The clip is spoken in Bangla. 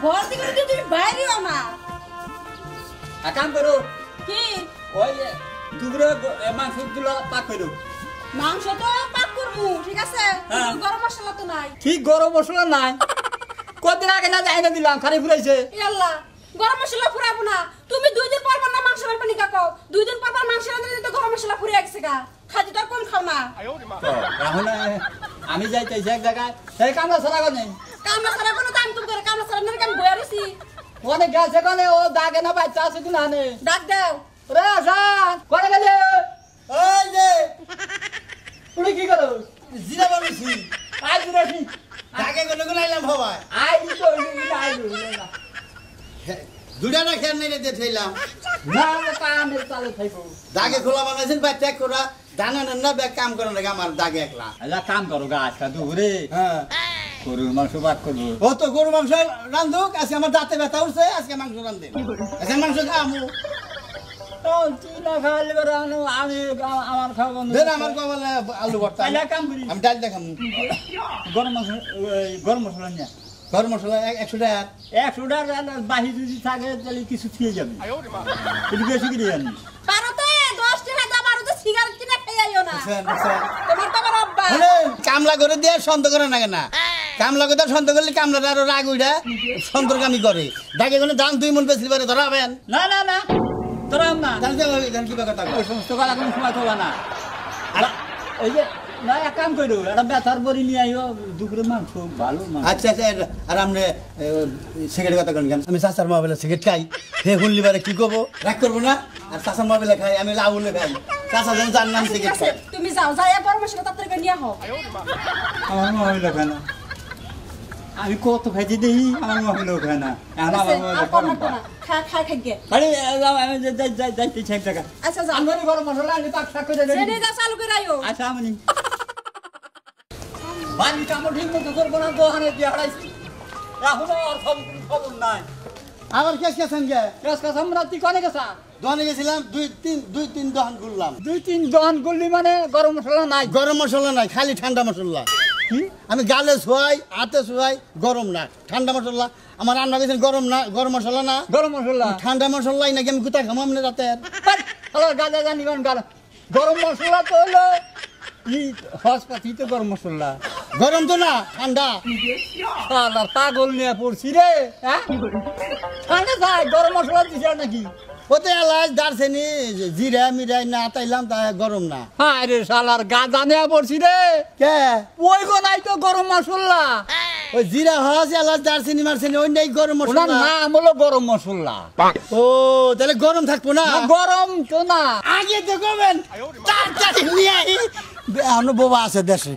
ভর্তি করে দিয়ে তুমি বাইরেও না। এক কাম করো, কি ওই দুপুরে মাংসগুলো পাক করো। মাংস তো পাক করবো, ঠিক আছে, হ্যাঁ। গরম মশলা তো নাই। ঠিক গরম মশলা নাই, কদিন আগে না যাই না দিলাম, খালি ফুরাইছে। আল্লাহ, গরম মশলা ফুরাবো না। তুমি 2 দিন পর পর না মাংস রান্না নিকা কও, 2 দিন পর পর মাংস রান্না দিতে গরম মশলা ফুরিয়ে গেছে গা। খাদি তো আর কোন খাও না। এখন আমি যাইতেছি এক জায়গায়, সেই কামলা ছাড়া নেই। কামলা ছাড়া কোনো দাম তুমি করে, কামলা ছাড়া নাকি আমি বইয়া রইছি। অনেক গেছে কোনে, ও দাগে না বাচ্চা আছে কিনা নে। ডাক দাও। রে আসান, কোনে গেলে? এই যে তুমি কি করো? জিরা বানাইছি আই দিরাছি, ঢাকে কোন কোন আইলাম ভাবাই আই দিছো আই না। দুটা না খেয়াল নেই রে থইলাম না কামে চালু থাকো। দাগে খোলা বানাইছেন বা ত্যাগ করা দানা না ব্যাগ কাম করেন না আমার দাগে একলা আলা কাম করো গা আজকা দুপুরে হ্যাঁ গরুর মাংস ভাত করবো। ও তো গরু মাংস রান্ধুক আজকে আমার দাঁতে ব্যথা উঠছে আজকে মাংস রান্ধেন আজকে মাংস খামু তুই না খাওয়ালে এবার আমি আমার খাওয়া বন্ধ। দেন আমার কপালে আলু ভর্তা তাহলে এক কাম করি, আমি ডাল দেখামু গরম মাংস গরম মশলা নিয়ে গরম মশলা 100 টাকা 100টার বাহি যদি থাকে তাহলে কিছু খেয়ে যাবে, একটু বেশি করে জানি। পারো তো 10 টাকা দাও, পারো তো সিগারেট কিনে খেয়ে আইও না। তোমার তো আমার আব্বা। কামলা করে দিয়ে সন্দেহ করে না কেনা কামলা করে সন্দেহ করলে কামলাটা আরো রাগ উইডা সন্তর্কামি করে দাগে কোনো দাম 2 মন বেশি পারে ধরাবেন না না না তোরা না জান কি কথা ওই সমস্ত কথা কোনো সময় তোলা না। আর এই যে না এক কাম করো, একটা ব্যথার বড়ি নিয়ে আইও, দুপুরে মাংস ভালো মাংস। আচ্ছা আচ্ছা আর আপনি সিগারেট কথা কেন আমি চাচার মোবাইলে সিগারেট খাই হে শুনলি বারে কি করবো রাগ করবো না আর চাচার মোবাইলে খাই আমি লাউলে খাই চাচা যেন জান নাম ঠিক সিগারেট আছে, খাই তুমি যাও, যাইয়া গরম মশলা তাড়াতাড়ি করে নিয়ে হও। আমার মহিলা খায় না, আমি কত খাইছি দেখি আমার মহিলাও খায় না। এখন আমার মহিলা আর গরম করো না, খা খা খাইগে। আরে আমি যাইতেছি এক জায়গা। আচ্ছা যাও, আমি গরম মশলা আনি পাক শাক করে দেবো। জেনে যাও, চালু করে আইও। আচ্ছা আমি বাড়ি কামড় ঠিক মতো করবো না, দোকানে দিয়ে হারাইছি, এখন আর খবর নাই। আবার কেস গেছেন গে কেস কাজ আমরা তুই কনে গেছা? দোকানে গেছিলাম দুই তিন দোকান ঘুরলাম 2-3 দোকান করলি মানে গরম মশলা নাই? গরম মশলা নাই খালি ঠান্ডা মশলা কি আমি গালে শোয়াই হাতে শোয়াই গরম না ঠান্ডা মশলা আমার রান্না গেছেন গরম না গরম মশলা না গরম মশলা? ঠান্ডা মশলাই নাকি আমি কোথায় খামাম না রাতে হলো গাজা জানিবেন গরম মশলা তো হলো হসপাতি তো গরম মশলা, গরম তো না ঠান্ডা শালা পাগল নিয়ে পড়ছি রে। হ্যাঁ ঠান্ডা চাই, গরম মশলা দিছে নাকি? ওতে এলাচ দারচিনি জিরা মিরাই না তাইলাম তা গরম না হ্যাঁ রে শালার গাজা নিয়ে পড়ছি রে। কে ওই গো নাই তো গরম মশলা, ওই জিরা হস এলাচ দারচিনি মারচিনি ওই নাই গরম মশলা ওনার নাম হলো গরম মশলা। ও তাহলে গরম থাকবো না গরম তো না, আগে তো কবেন তাড়াতাড়ি নিয়ে আই এখনো বোবা আছে দেশে